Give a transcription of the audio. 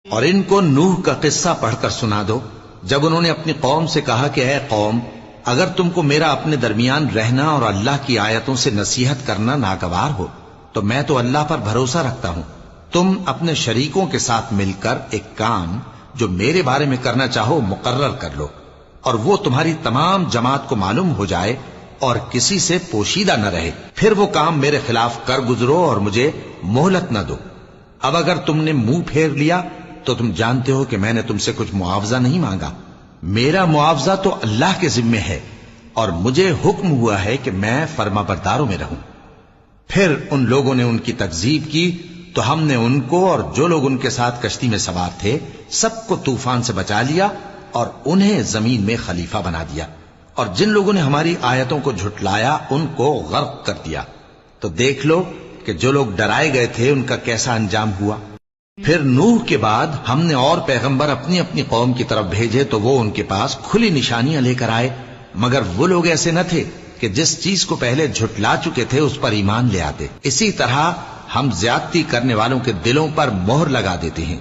اور ان کو نوح کا قصہ پڑھ کر سنا دو جب انہوں نے اپنی قوم سے کہا کہ اے قوم، اگر تم کو میرا اپنے درمیان رہنا اور اللہ کی آیتوں سے نصیحت کرنا ناگوار ہو تو میں تو اللہ پر بھروسہ رکھتا ہوں، تم اپنے شریکوں کے ساتھ مل کر ایک کام جو میرے بارے میں کرنا چاہو مقرر کر لو، اور وہ تمہاری تمام جماعت کو معلوم ہو جائے اور کسی سے پوشیدہ نہ رہے، پھر وہ کام میرے خلاف کر گزرو اور مجھے مہلت نہ دو۔ اب اگر تم نے منہ پھیر لیا تو تم جانتے ہو کہ میں نے تم سے کچھ معاوضہ نہیں مانگا، میرا معاوضہ تو اللہ کے ذمے ہے، اور مجھے حکم ہوا ہے کہ میں فرما برداروں میں رہوں۔ پھر ان لوگوں نے ان کی تکذیب کی تو ہم نے ان کو اور جو لوگ ان کے ساتھ کشتی میں سوار تھے سب کو طوفان سے بچا لیا اور انہیں زمین میں خلیفہ بنا دیا، اور جن لوگوں نے ہماری آیتوں کو جھٹلایا ان کو غرق کر دیا۔ تو دیکھ لو کہ جو لوگ ڈرائے گئے تھے ان کا کیسا انجام ہوا۔ پھر نوح کے بعد ہم نے اور پیغمبر اپنی اپنی قوم کی طرف بھیجے تو وہ ان کے پاس کھلی نشانیاں لے کر آئے، مگر وہ لوگ ایسے نہ تھے کہ جس چیز کو پہلے جھٹلا چکے تھے اس پر ایمان لے آتے۔ اسی طرح ہم زیادتی کرنے والوں کے دلوں پر مہر لگا دیتے ہیں۔